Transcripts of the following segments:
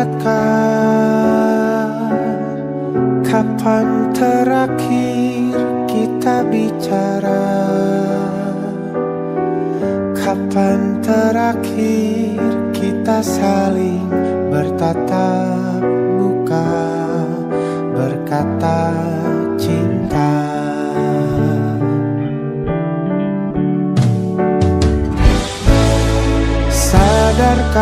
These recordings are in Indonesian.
ingatkah kapan terakhir kita bicara? Kapan terakhir kita saling bertatap muka, berkata cinta? Sadarkah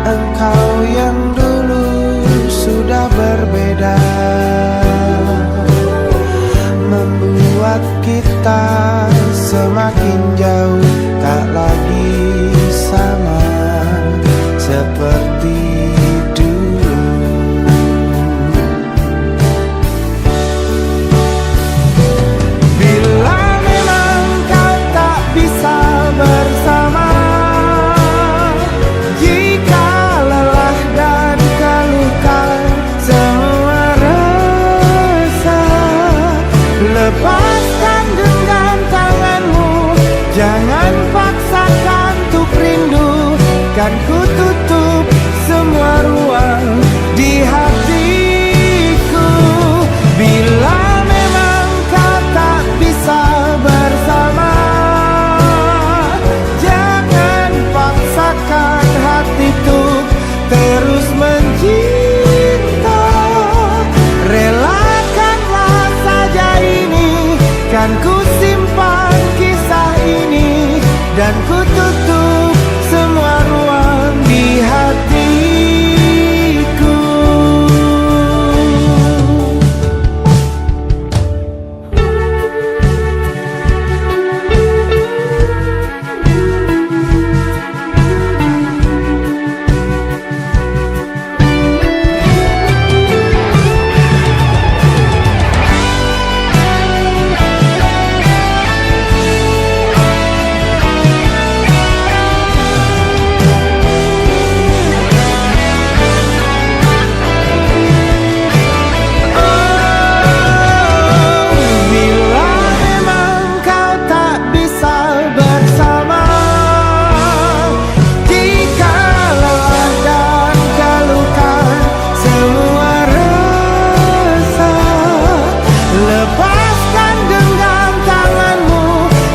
engkau yang dulu sudah berbeda, membuat kita semakin jauh, tak lagi sama seperti dulu. Bila memang kau tak bisa bersama, jika lelah dan keluhkan semua rasa, lepaskan genggam tanganmu, jangan paksakan untuk rindu. Kan ku tutup semua ruang di hatiku. Bila memang kau tak bisa bersama, jangan paksakan hati untuk terus mencinta. Relakanlah saja ini, kan ku simpan kisah ini, dan ku tutup semua ruang di hatiku.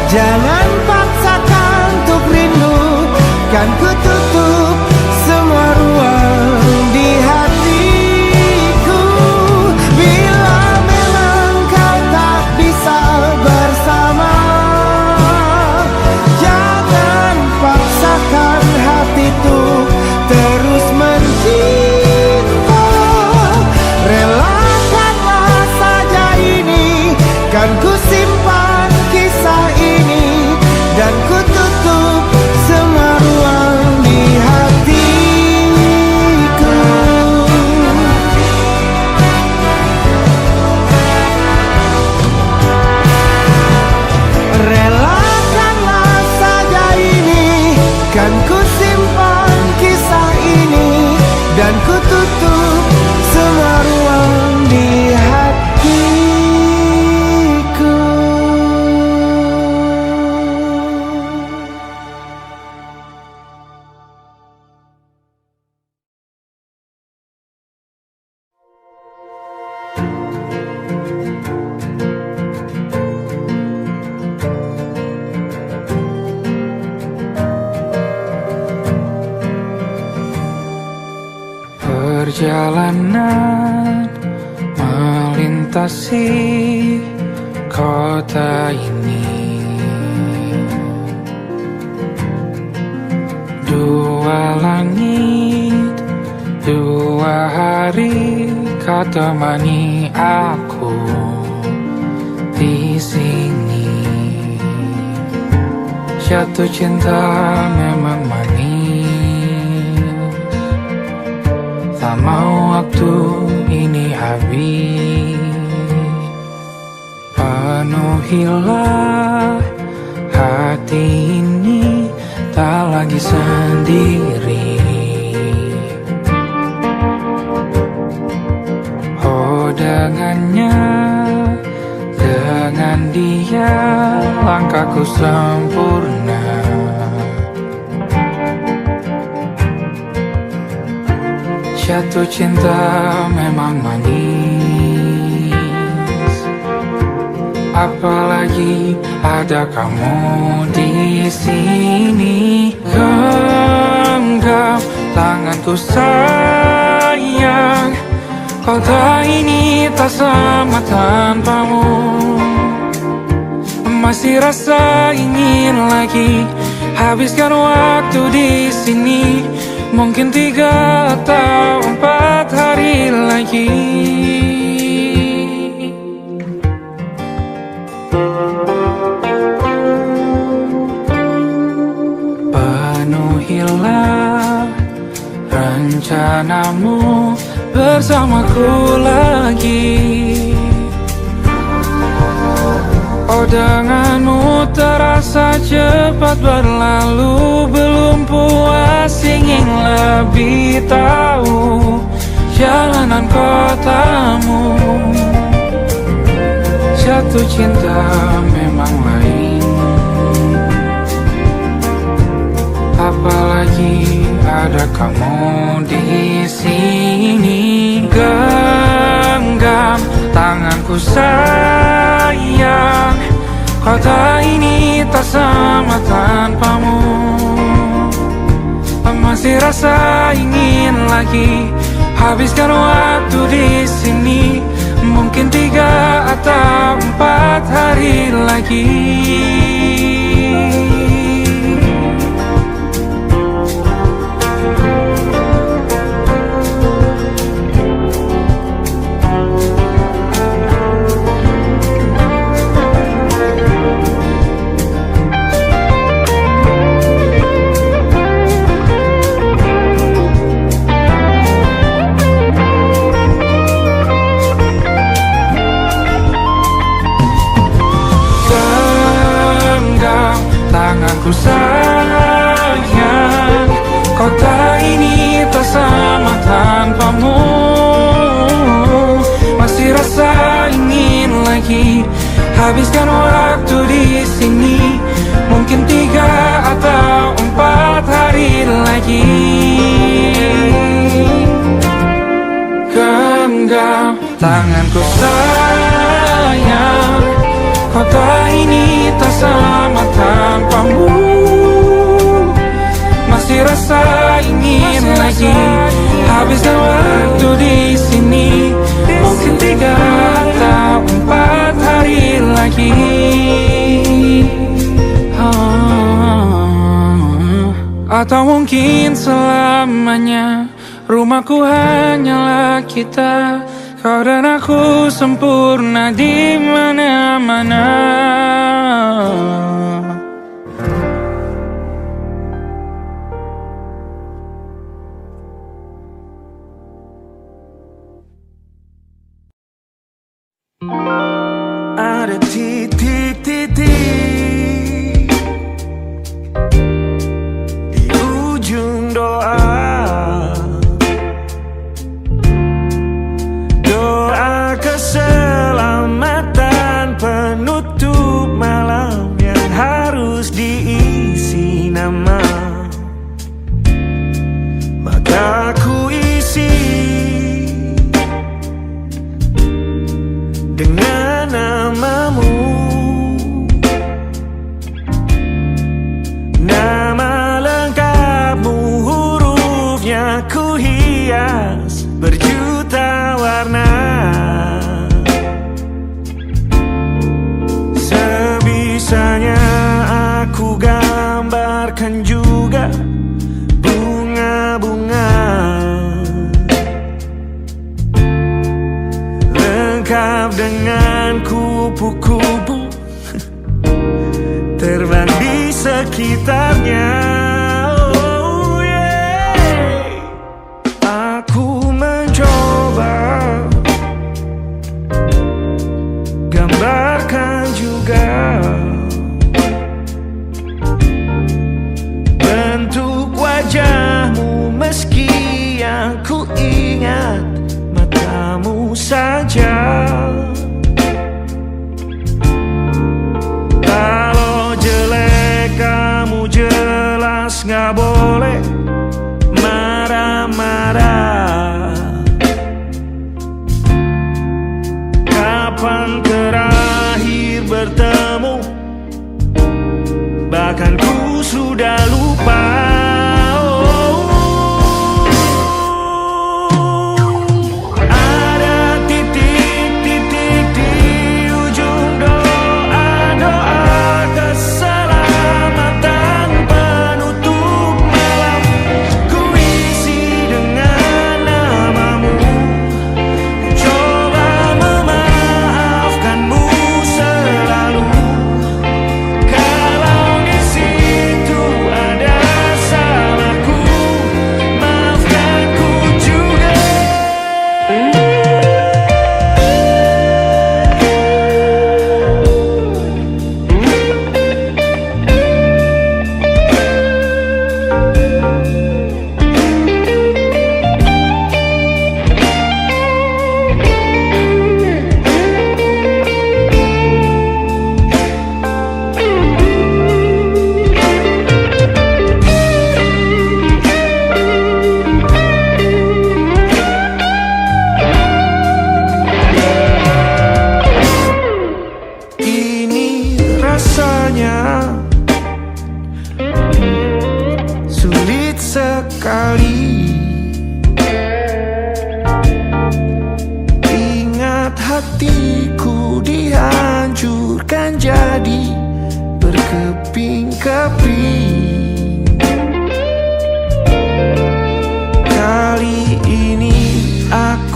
Jangan paksakan untuk rindu, kan ku tutup semua ruang di hatiku. Bila memang kau tak bisa bersama, jangan paksakan hati untuk terus mencinta. Relakanlah saja ini, kan ku simpan kisah ini, dan ku tutup semua ruang di hatiku. Relakanlah saja ini, kan ku simpan kisah ini, dan ku tutup semua ruang di hatiku. Perjalanan melintasi kota ini, dua langit, dua hari kau temani aku di sini. Jatuh cinta memang manis, tak mau waktu ini habis. Penuhilah hati ini, tak lagi sendiri. Oh dengannya, dengan dia langkahku sempurna. Jatuh cinta memang manis, apalagi ada kamu di sini. Genggam tanganku sayang, kota ini tak sama tanpamu. Masih rasa ingin lagi habiskan waktu di sini. Mungkin 3 atau 4 hari lagi. Penuhilah rencanamu bersamaku lagi. Oh, denganmu terasa cepat berlalu. Belum puas ingin lebih tahu jalanan kotamu. Jatuh cinta memang lain, apalagi ada kamu di sini. Genggam tanganku sayang, kota ini tak sama tanpamu. Masih rasa ingin lagi habiskan waktu di sini. Mungkin 3 atau 4 hari lagi. Tanganku sayang, kota ini tak sama tanpamu. Masih rasa ingin lagi habiskan waktu di sini. Mungkin 3 atau 4 hari lagi. Genggam tanganku sayang, kota ini tak sama tanpamu. Masih rasa ingin lagi habiskan waktu di sini. Mungkin 3 atau 4 hari lagi. Atau mungkin selamanya. Rumahku hanyalah kita, kau dan aku sempurna di mana-mana. Ada titik-titik di ujung doa. Doa keselamatan penutup malam yang harus diisi nama. Maka ku isi dengan namamu. Nama lengkapmu, hurufnya ku hias berjuta warna. Sebisanya aku gambarkan juga bunga-bunga, lengkap dengan kupu-kupu terbang di sekitarnya. Oh yeah. Aku mencoba gambarkan juga bentuk wajahmu, meski yang ku ingat matamu saja. Kalau jelek kamu jelas gak boleh marah-marah.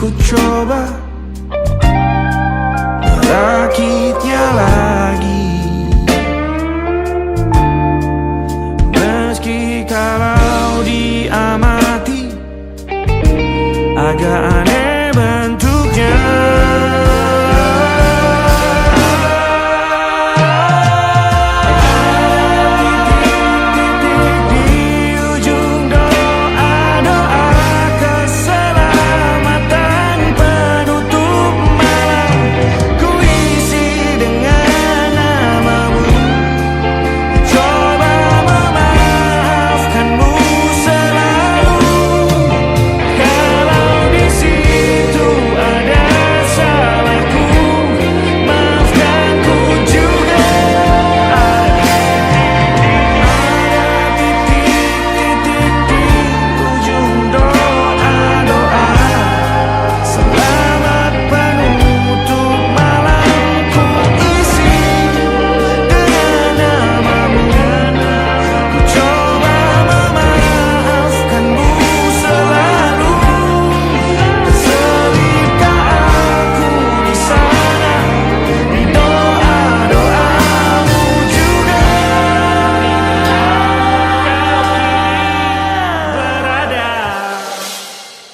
ku coba merakitnya lagi. Meski kalau diamati agak aneh bentuknya.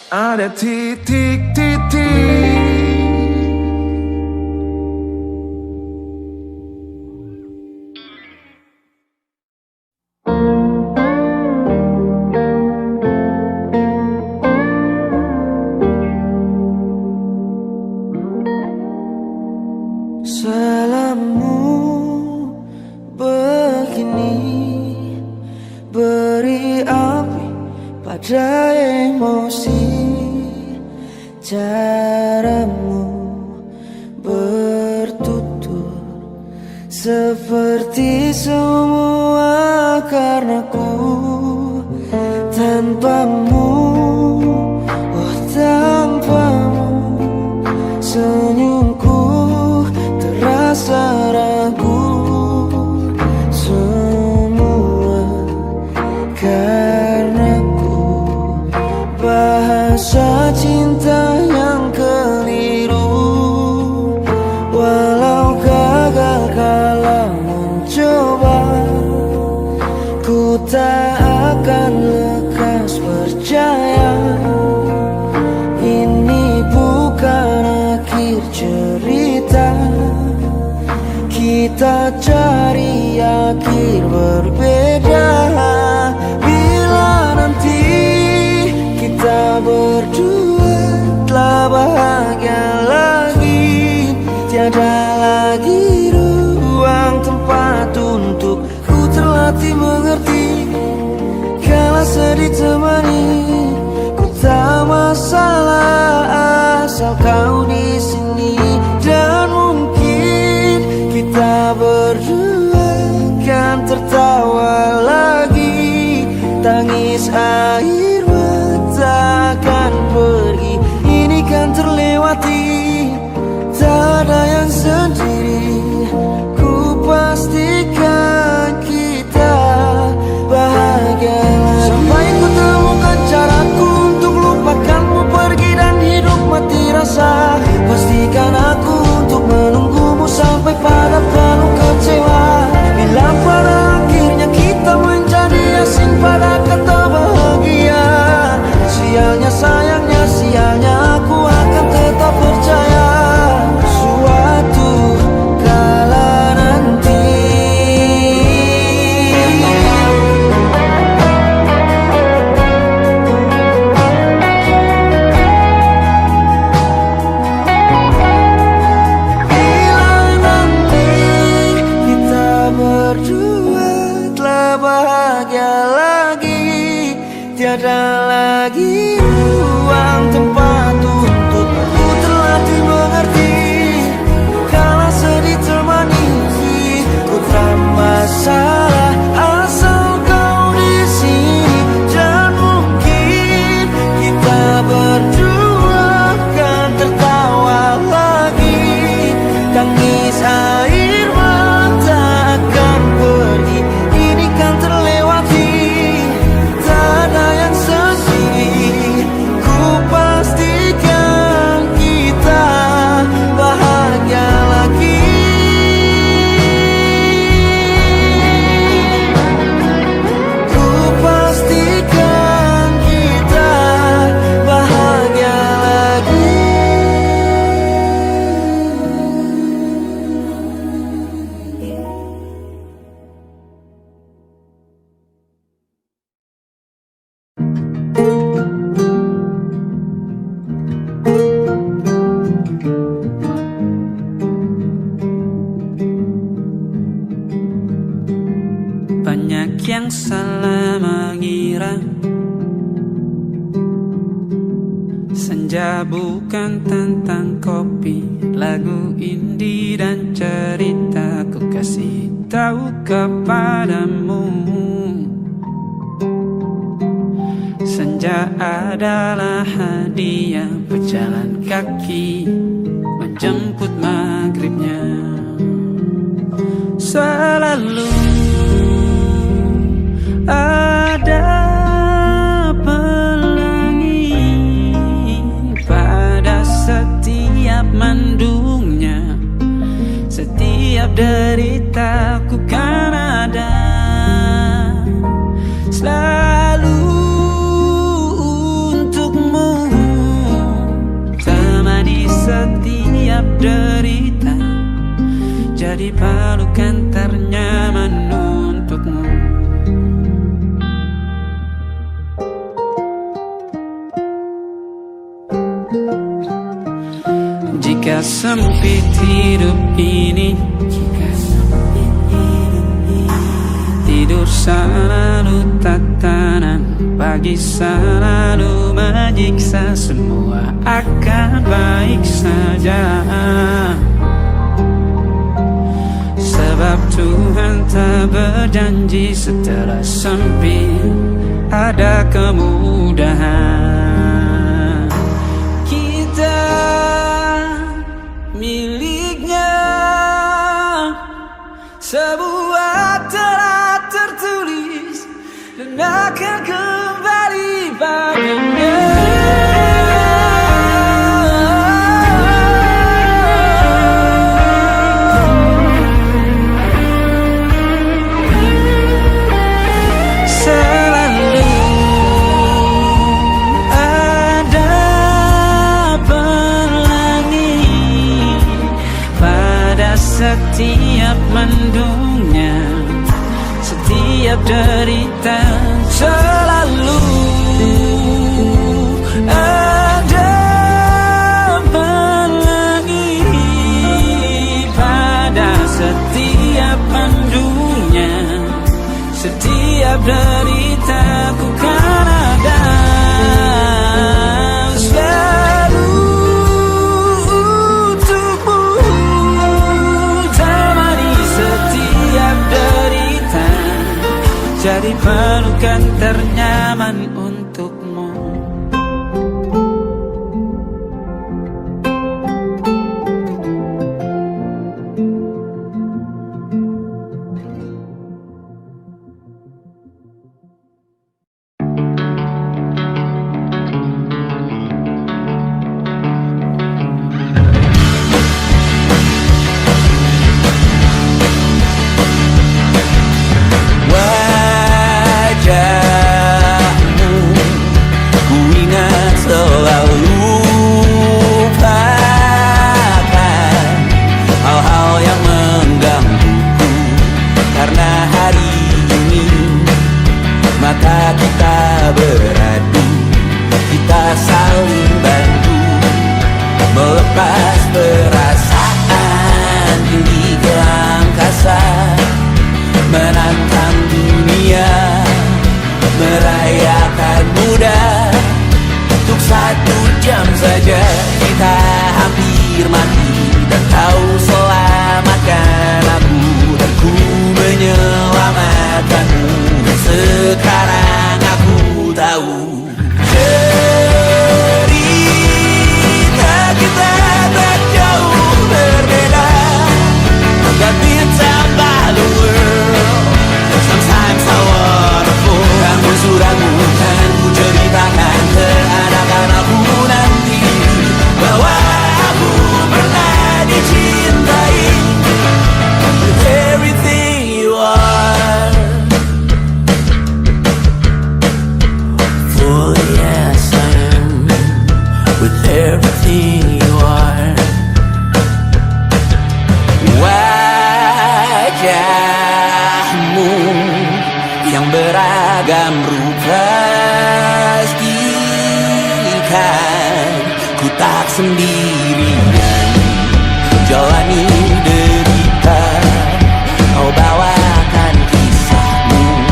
Ada titik-titik. Salammu begini beri api pada emosi. Caramu bertutur seperti semua karenaku. Tanpamu, oh tanpamu, senyumku terasa ragu. Semua karenaku, bahasa cinta yang keliru. Walau gagal kalau mencoba, ku tak akan lekas percaya. Ini bukan akhir cerita, kita cari akhir berbeda. Bila nanti kita berdua telah bahagia lagi, tiada lagi ruang tempat untuk ku terlatih mengerti. Kala sedih temani, ku tak masalah asal kau di sini. Dan mungkin kita berdua kan tertawa lagi, tangis air takkan pergi, ini kan terlewati. Tak ada yang sendiri, ku pastikan kita bahagia lagi. Sampai ku temukan cara yang salah mengira senja bukan tentang kopi, lagu indie dan cerita ku kasih tahu kepadamu. Senja adalah hadiah pejalan kaki menjemput maghribnya. Selalu ada pelangi pada setiap mendungnya. Setiap derita ku kan ada selalu untukmu, temani setiap derita, jadi pelukan ternyaman untukmu. Jika sempit hidup ini, tidur selalu tatanan, pagi selalu menyiksa, semua akan baik saja. Sebab Tuhan tak berjanji setelah sempit ada kemudahan. Kita miliknya, sebuah telah tertulis dan akan kembali padanya. Setiap mendungnya, setiap derita, selalu ada pelangi pada setiap mendungnya. Setiap derita ku kan ada selalu untukmu, jadi pelukan ternyaman untukmu. Sendirian jalani derita, kau bawakan kisahmu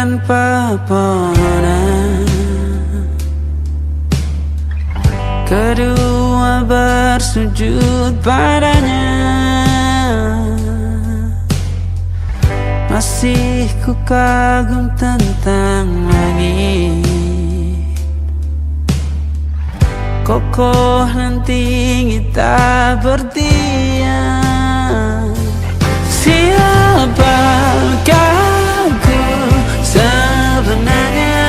bagaikan pepohonan. Kedua bersujud padanya. Masih ku kagum tentang langit, kokoh dan tinggi tak bertiang. Siapakah ku sebenarnya?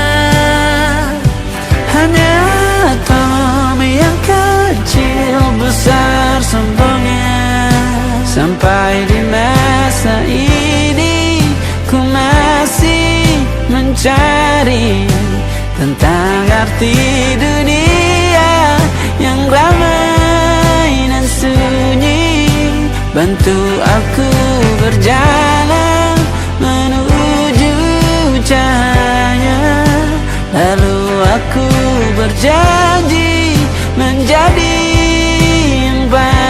Hanya Tom yang kecil besar sombongnya. Sampai di masa ini ku masih mencari tentang arti dunia yang ramai dan sunyi. Bantu aku berjalan menuju cahaya. Lalu aku berjanji menjadi yang baik.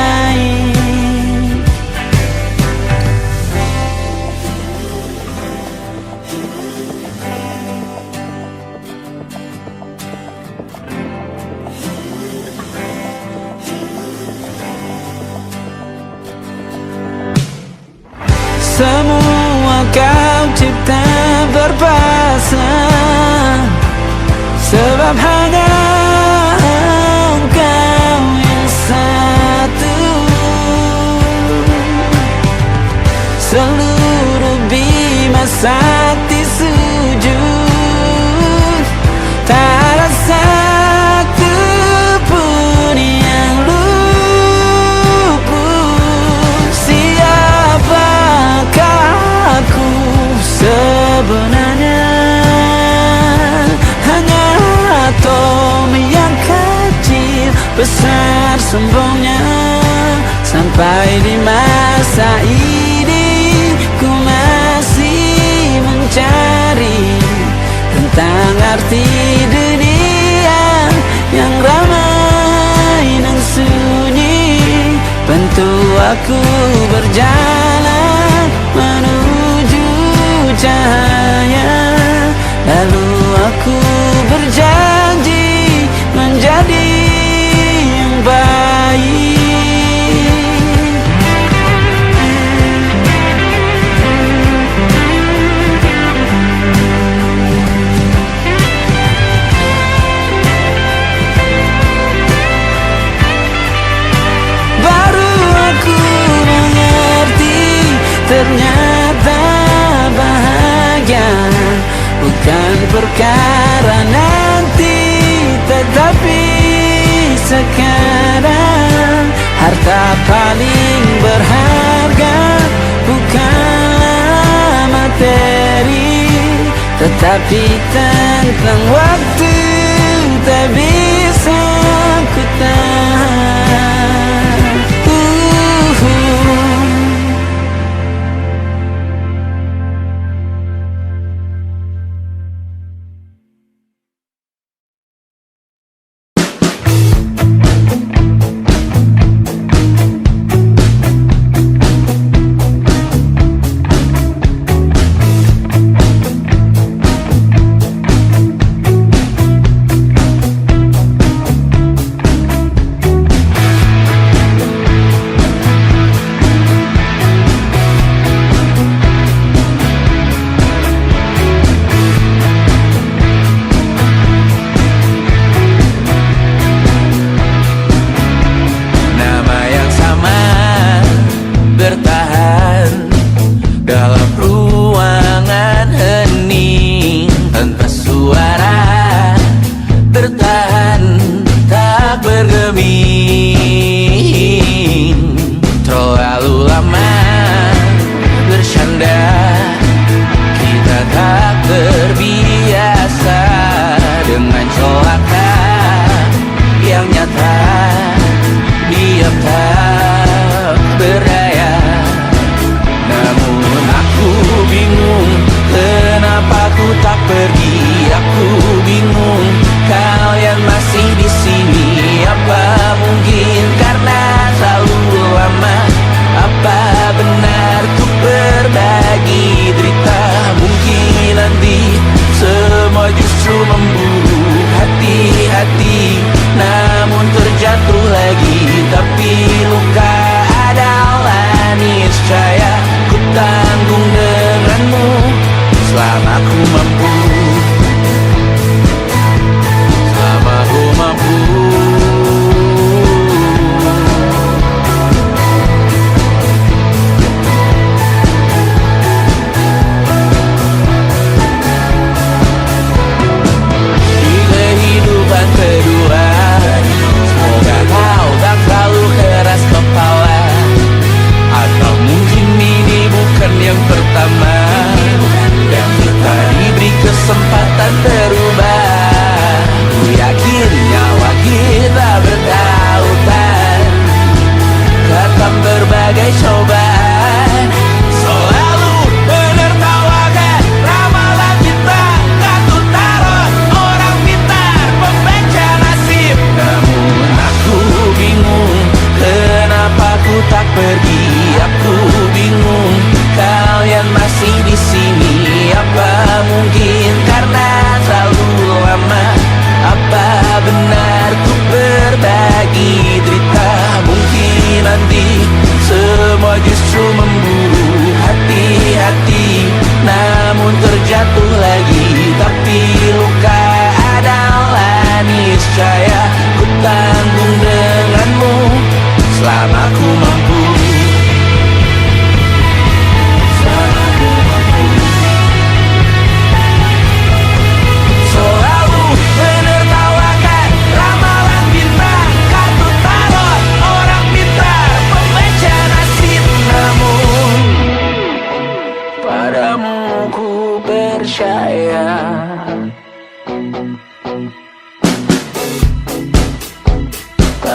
Semua kau cipta berpasang, sebab hanya Engkau yang satu. Seluruh bima sakti sujud, tak ada satu pun yang luput. Siapakah aku sebenarnya? Hanya atom yang kecil besar sombongnya. Sampai di masa ini ku masih mencari tentang arti dunia yang ramai dan sunyi. Bantu aku berjalan menuju cahaya. Lalu aku berjanji menjadi yang baik. Baru aku mengerti, ternyata bahagia bukan perkara nanti, tetapi sekarang. Harta paling berharga bukanlah materi, tetapi tentang waktu tak bisa ku tahan.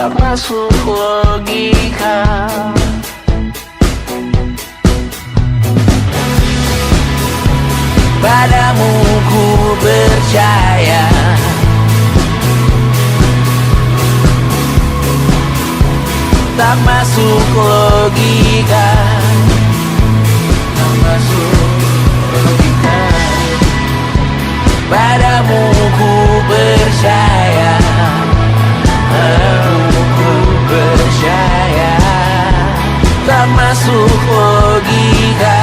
tak masuk logika. Padamu ku percaya, tak masuk logika, tak masuk logika. Padamu ku percaya, padamu ku percaya, tak masuk logika,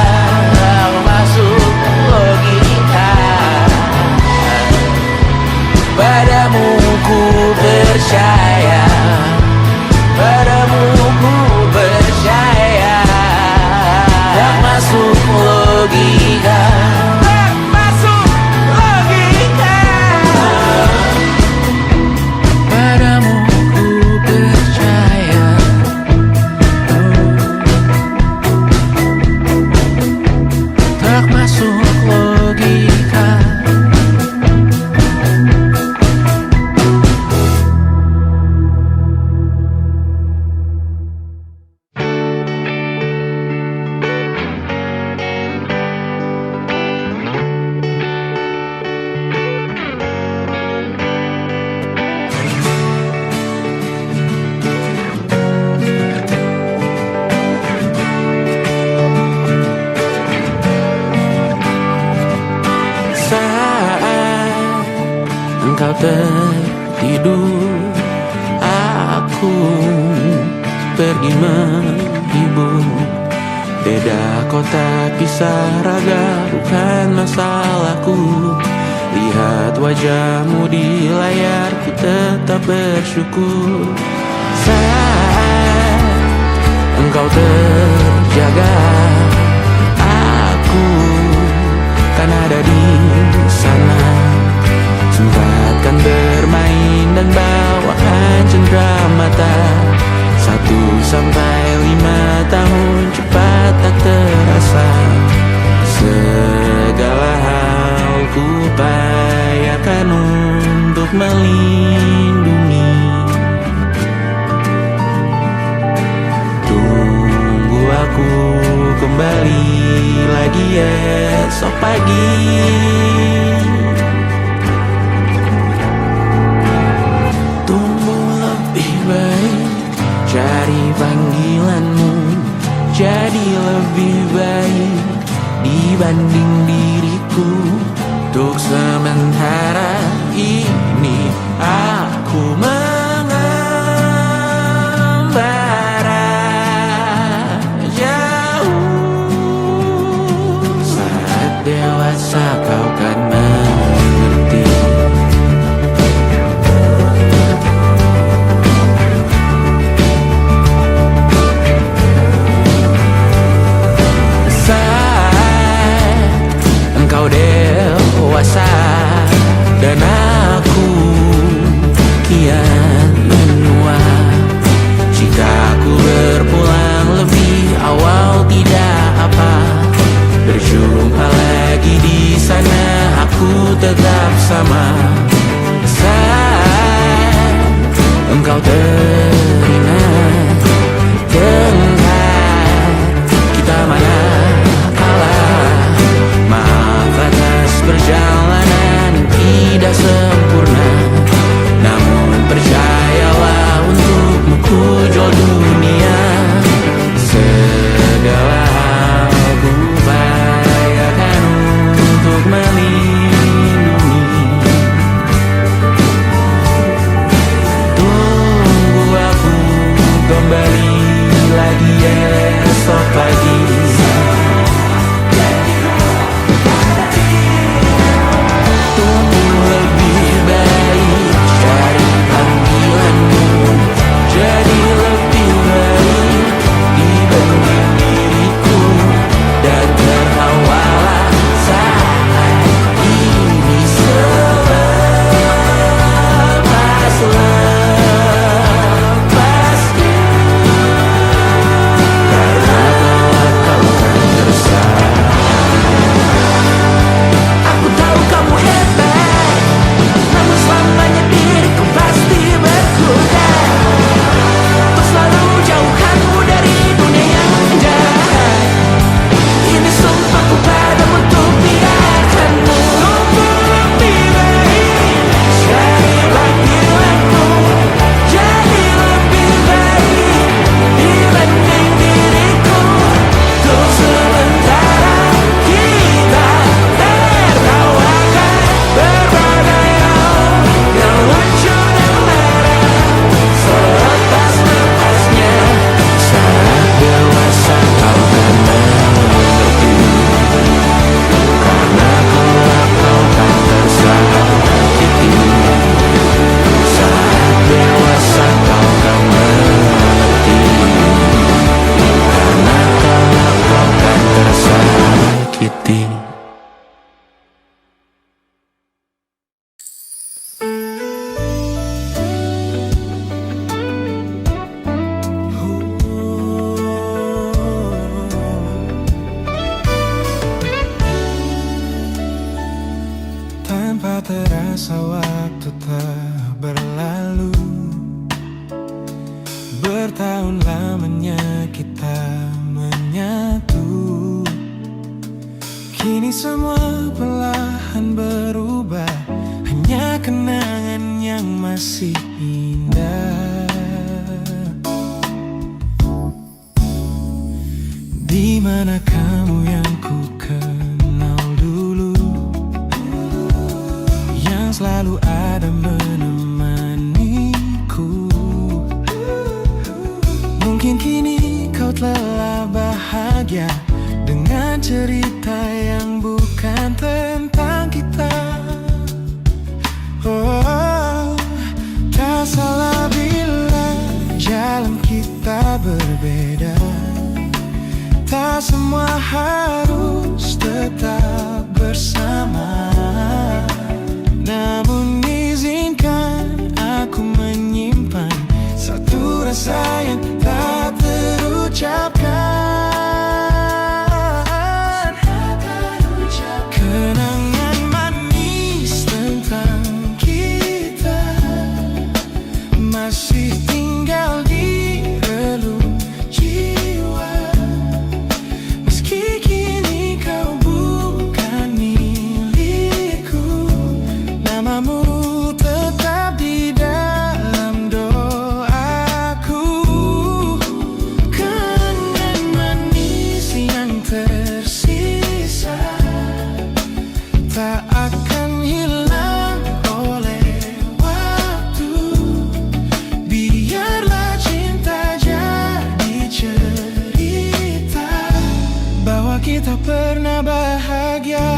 tak masuk logika. Padamu ku percaya, padamu ku percaya, tak masuk logika, tak masuk logika. Padamu ku percaya, tak masuk logika. Saat engkau tertidur, aku pergi menghibur. Beda kota pisah raga bukan masalahku. Lihat wajahmu di layar, ku tetap bersyukur. Saat engkau terjaga, aku kan ada di sana. Sempatkan bermain dan bawaan cenderamata. 1-5 tahun cepat tak terasa. Segala hal ku upayakan untuk melindungi. Tunggu aku kembali lagi esok pagi. Tumbuh lebih baik, cari panggilanmu, jadi lebih baik dibanding diriku. Untuk sementara ini aku mengembara jauh. Saat dewasa kau kan mengerti. Saat engkau dewasa dan terasa waktu tak berlalu. Bertahun lamanya kita menyatu. Kini semua perlahan berubah, hanya kenangan yang masih indah. Di mana kamu yang ku kenal dulu, yang selalu ada menemaniku. Mungkin kini kau telah bahagia dengan cerita yang bukan tentang kita. Oh, tak salah bila jalan kita berbeda. Tak semua harus tetap bersama. Namun izinkan aku menyimpan satu rasa yang tak terucapkan. Kenangan manis tentang kita masih tinggal di relung jiwa. Meski kini kau bukan milikku, namamu tetap di dalam doaku. Kenangan manis yang tersisa tak akan hilang oleh waktu. Biarlah cinta jadi cerita bahwa kita pernah bahagia.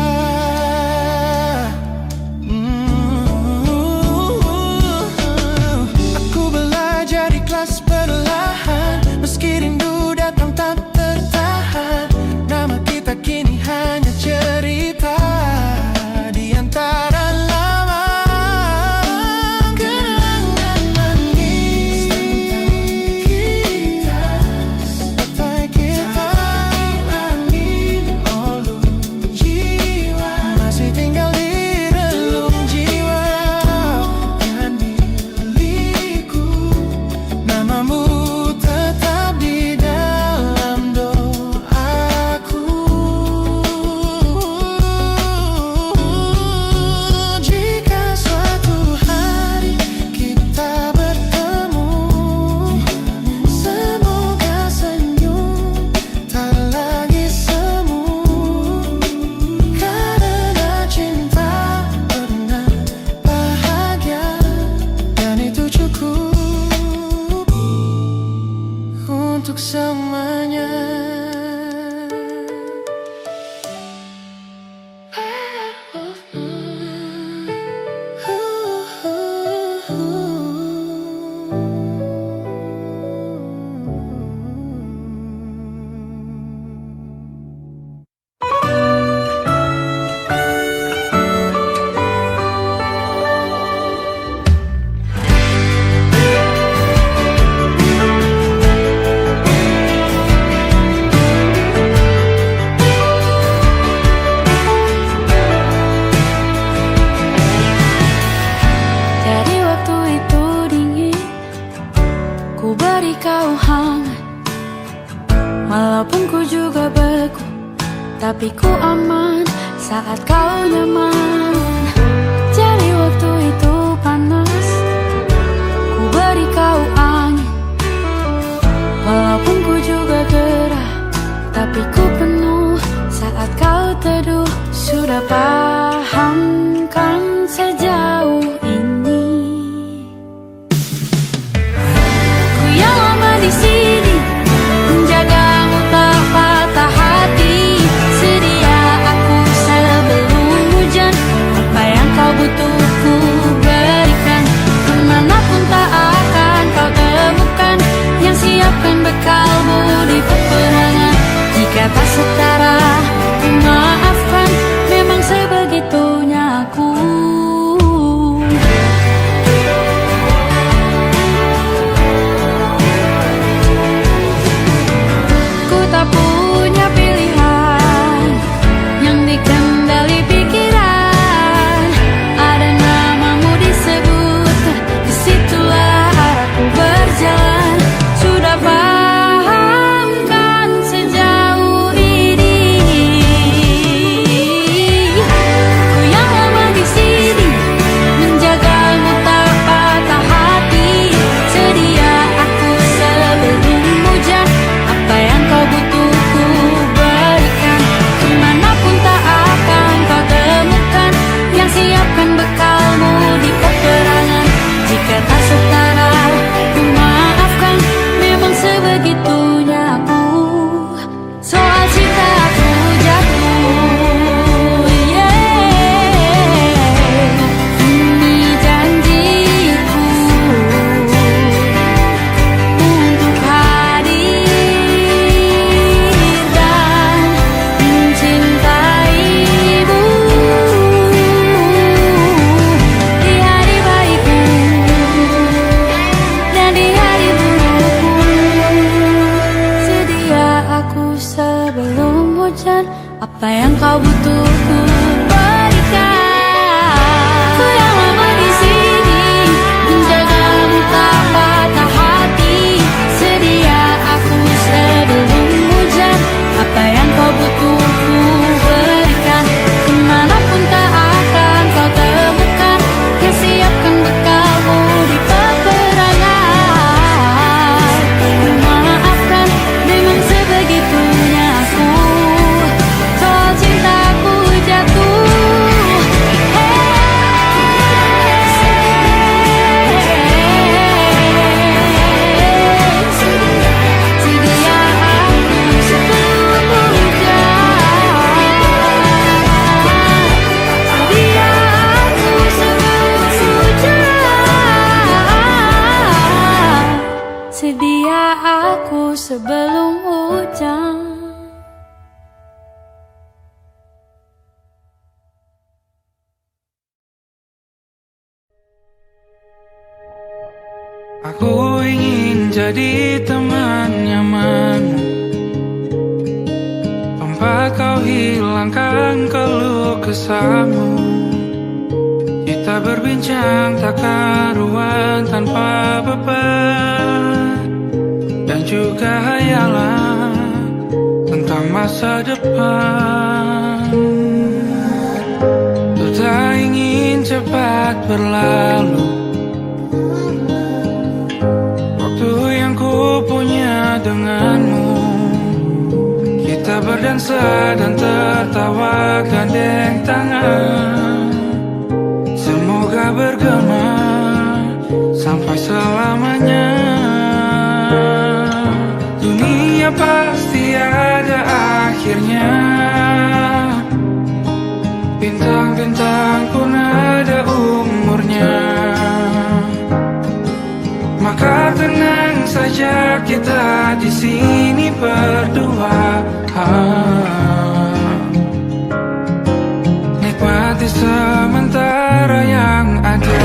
Aku belajar ikhlas perlahan, meski rindu datang tak tertahan. Nama kita kini hanya cerita di antara lama. Kenangan manis tentang kita, angin olung jiwa masih tinggal di relung jiwa. Jangan milikku, namamu tetap di dalam doaku. Jika suatu hari kita bertemu, semoga senyum tak lagi semu. Karena cinta pernah bahagia, dan itu cukup untuk selamanya. Jadi waktu itu dingin, ku beri kau hangat. Walaupun ku juga beku, tapi ku aman saat kau nyaman. Jadi waktu itu panas, ku beri kau angin. Walaupun ku juga gerah, tapi ku penuh saat kau teduh. Sudah paham kan sejauh ini? Ku yang lama di sini, menjagamu tak patah hati. Sedia aku sebelum hujan, Aku ingin jadi teman nyamanmu, tempat kau hilangkan keluh kesahmu. Kita berbincang tak karuan tanpa beban, dan juga hayalan tentang masa depan. Ku tak ingin cepat berlalu waktu yang ku punya denganmu. Kita berdansa dan tertawa gandeng tangan, semoga bergema sampai selamanya. Dunia pasti ada akhirnya, bintang-bintang pun ada umurnya. Maka tenang saja kita di sini berdua, nikmati sementara yang ada.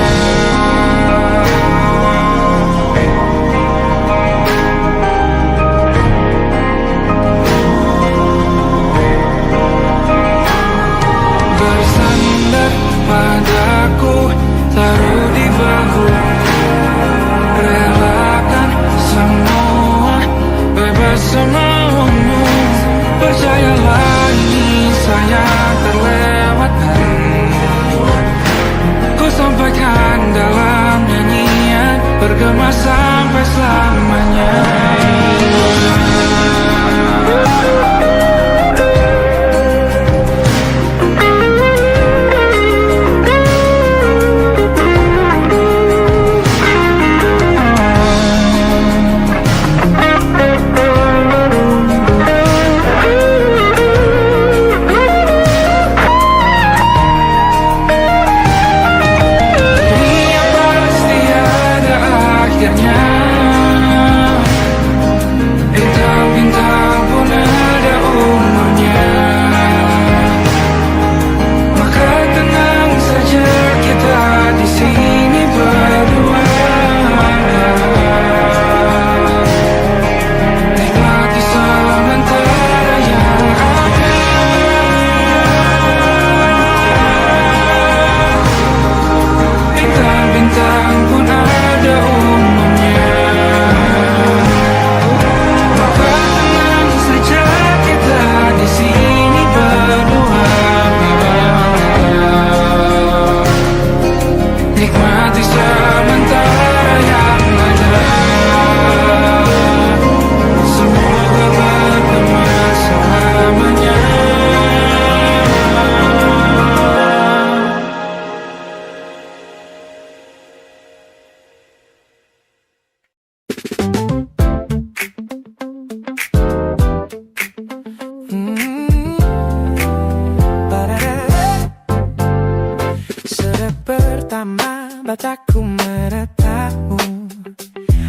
Bersandar padaku, taruh di bahu, relakan semua, bebas semaumu. Percayalah ini sayang terlewatkan, ku sampaikan dalam nyanyian, bergema sampai selamanya. Bintang-bintang pun ada umurnya, maka tenang saja kita di sini berdua, nikmati sementara yang ada. Bintang-bintang pun ada umurnya, di sini berdua, nikmati sementara yang ada. Semoga bergema selamanya. Pertama mataku menatapmu,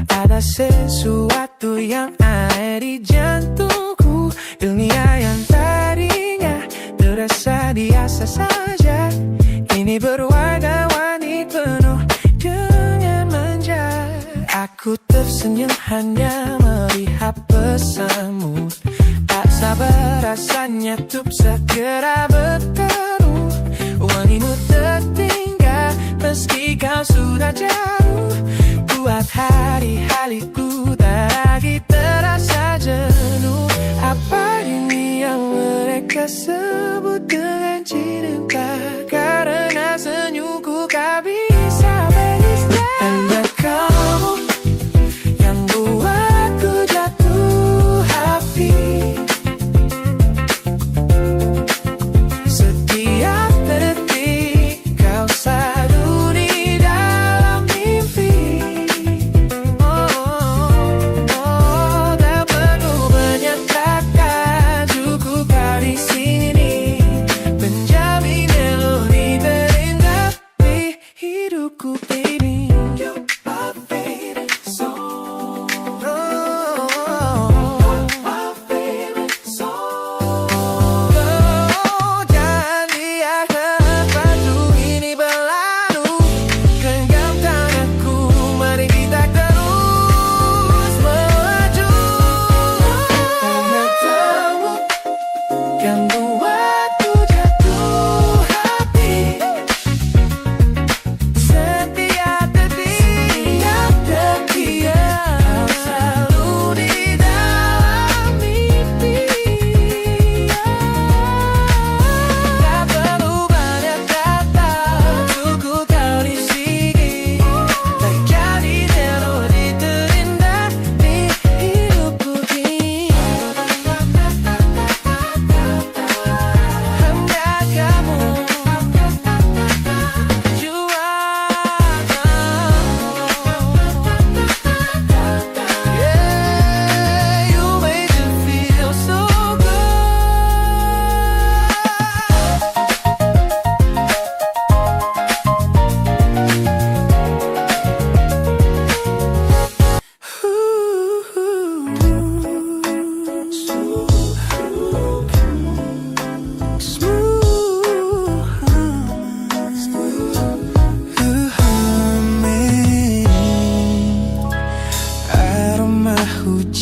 ada sesuatu yang ada di jantungku. Dunia yang tadinya terasa biasa saja, kini berwarna-warni penuh dengan manja. Aku tersenyum hanya melihat pesanmu, tak sabar rasanya untuk segera bertemu. Wangimu tertinggal meski kau sudah jauh, buat hari-hariku tak lagi terasa jenuh. Apa ini yang mereka sebut dengan cinta? Karena senyumku kau bisa beristirahat. Hanya kamu yang buatku jatuh hati. Genggam tanganku, mari kita keluar.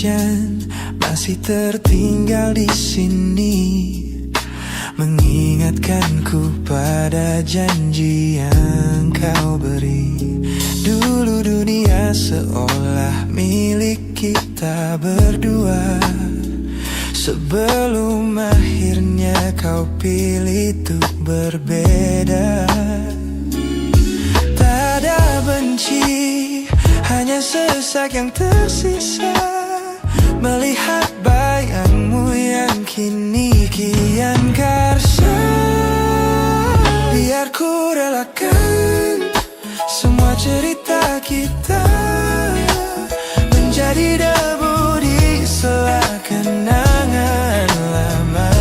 hujan masih tertinggal di sini, mengingatkanku pada janji yang kau beri. Dulu dunia seolah milik kita berdua, sebelum akhirnya kau pilih untuk berbeda. Tak ada benci, hanya sesak yang tersisa, melihat bayangmu yang kini kian karsa. Biar ku relakan semua cerita kita menjadi debu di sela kenangan lama.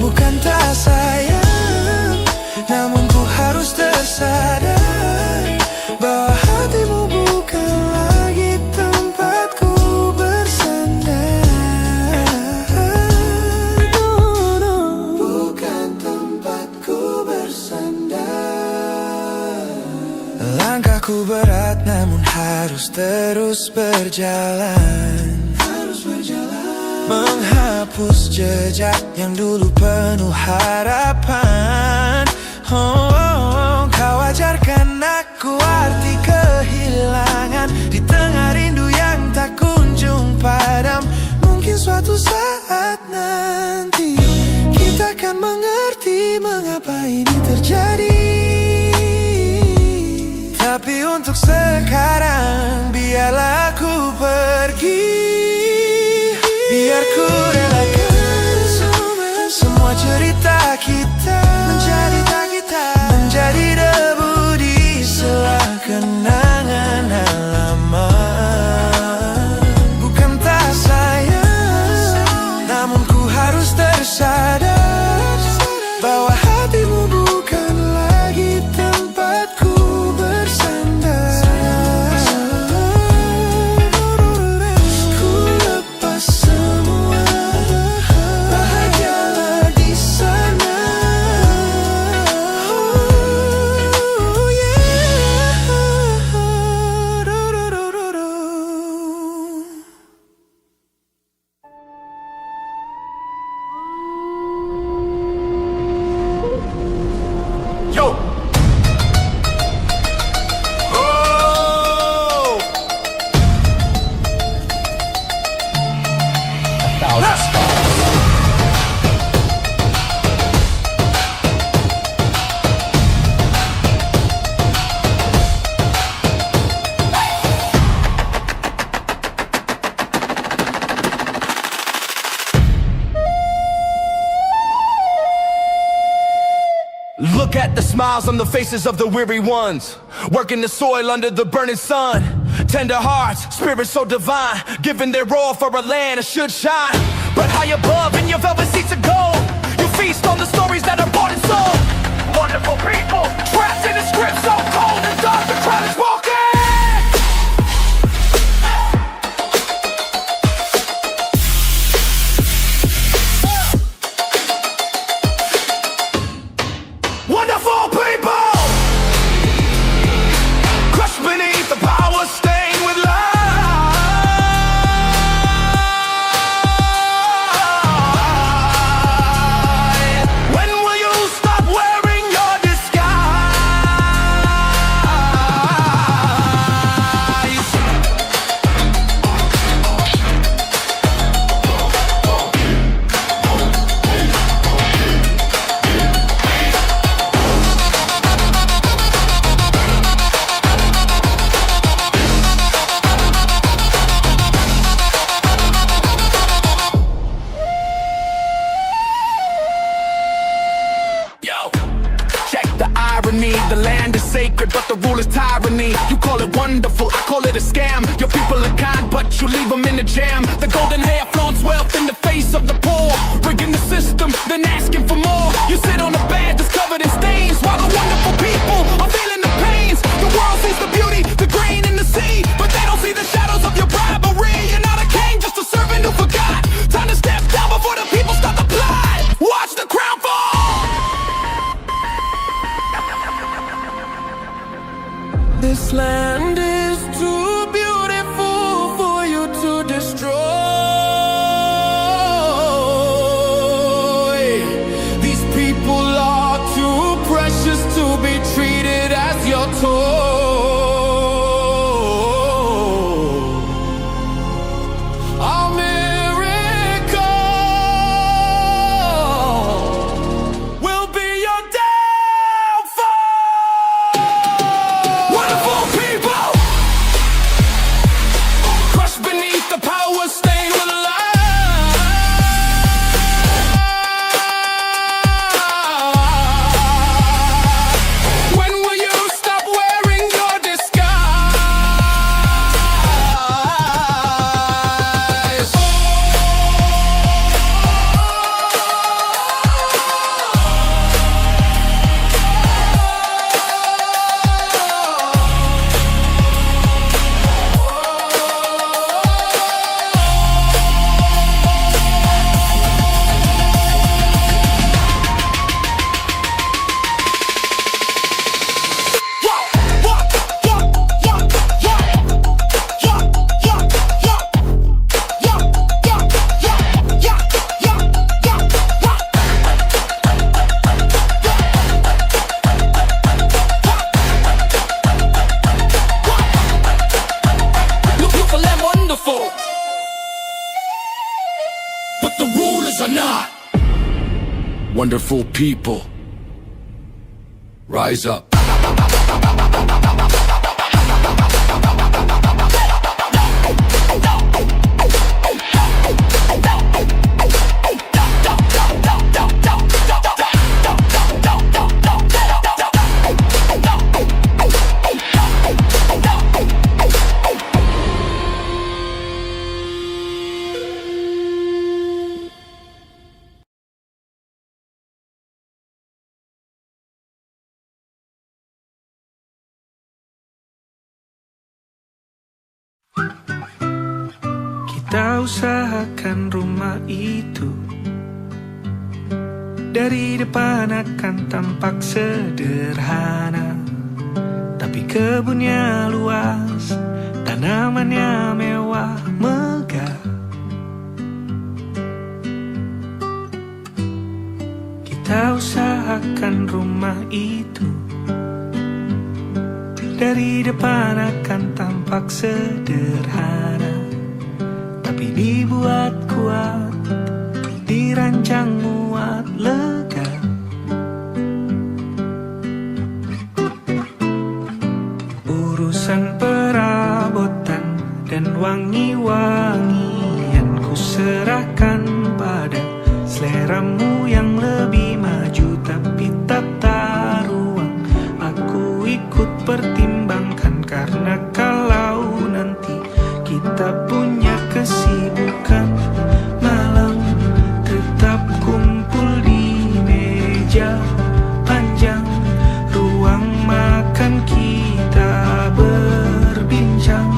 Bukan tak sayang, namun ku harus tersadar bahwa hatimu bukan lagi tempatku bersandar. Bukan tempatku bersandar. Langkahku berat namun harus terus berjalan, menghapus jejak yang dulu penuh harapan. Kau ajarkan aku arti kehilangan di tengah rindu yang tak kunjung padam. Mungkin suatu saat nanti kita akan mengerti mengapa ini terjadi. Tapi untuk sekarang biarlah aku pergi. Biar ku relakan semua cerita kita menjadi debu di sela kenangan lama. Bukan tak sayang, namun ku harus tersadar bahwa hatimu bukan lagi tempatku bersandar. Ku lepas semua, bahagialah di sana. Oh yeah. Yo! Oh! Look at the smiles on the faces of the weary ones, working the soil under the burning sun. Tender hearts, spirits so divine, giving their all for a land that should shine. But high above in your velvet seats of gold, you feast on the stories that are bought and sold. Wonderful people, trapped in a script so cold and dark, the crowd is walking. Wonderful people, crushed beneath the power stained with light. When will you stop wearing your disguise? Yo, check the irony. The land is sacred, but the rule is tyranny. You call it wonderful, I call it a scam. Your people are kind, but you leave them in the jam. The golden hair flaunts wealth in the face of the poor, rigging the system, then asking for more. You sit on a bed that's covered in stains, while the wonderful people are feeling the pains. The world sees the beauty, the grain in the sea, but they don't see the shadows of your bribery. You're not a king, just a servant who forgot. Time to step down before the people start to plot. Watch the crown fall. This land is too beautiful for you to wonderful people. Rise up. Kita usahakan rumah itu dari depan akan tampak sederhana, tapi kebunnya luas, tanamannya mewah megah. Kita usahakan rumah itu dari depan akan tampak sederhana, tapi dibuat kuat, dirancang muat lega. Urusan perabotan dan wangi-wangian ku serahkan pada seleramu yang lebih maju, tapi tata ruang aku ikut pertimbangkan, karena kalau nanti kita punya kesibukan malam, tetap kumpul di meja panjang ruang makan, kita berbincang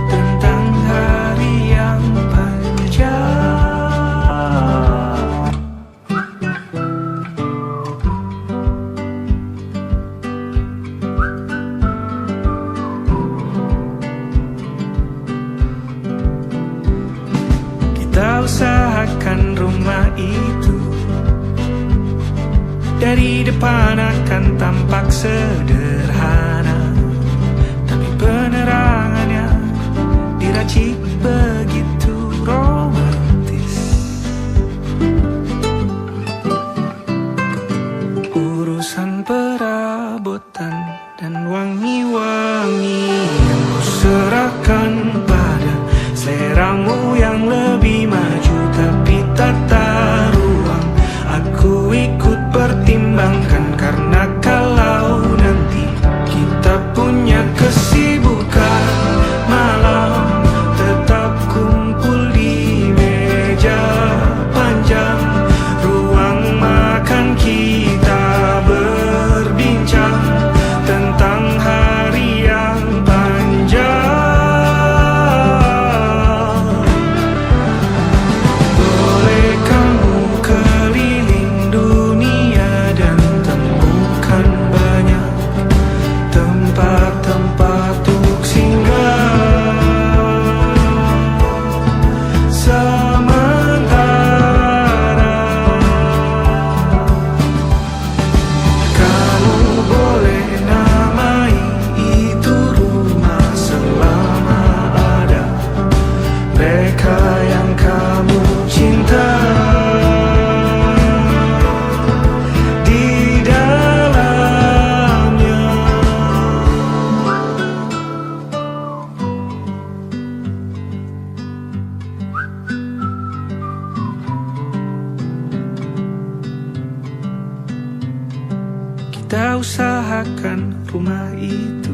tentang hari yang panjang. Kita usahakan rumah itu dari depan akan tampak sederhana, tapi penerangannya diracik begitu romantis. Urusan perabotan dan wangi-wangi yang ku serahkan pada seleramu yang lebih maju, tapi tata ruang aku ikut pertimbangkan, karena kalau nanti kita punya kesibukan malam, tetap kumpul di meja panjang ruang makan, kita berbincang tentang hari yang panjang. Boleh kamu keliling dunia dan temukan banyak tempat-tempat untuk singgah. Sementara kamu boleh namai itu rumah selama ada mereka yang kamu cinta di dalamnya. Kita usahakan rumah itu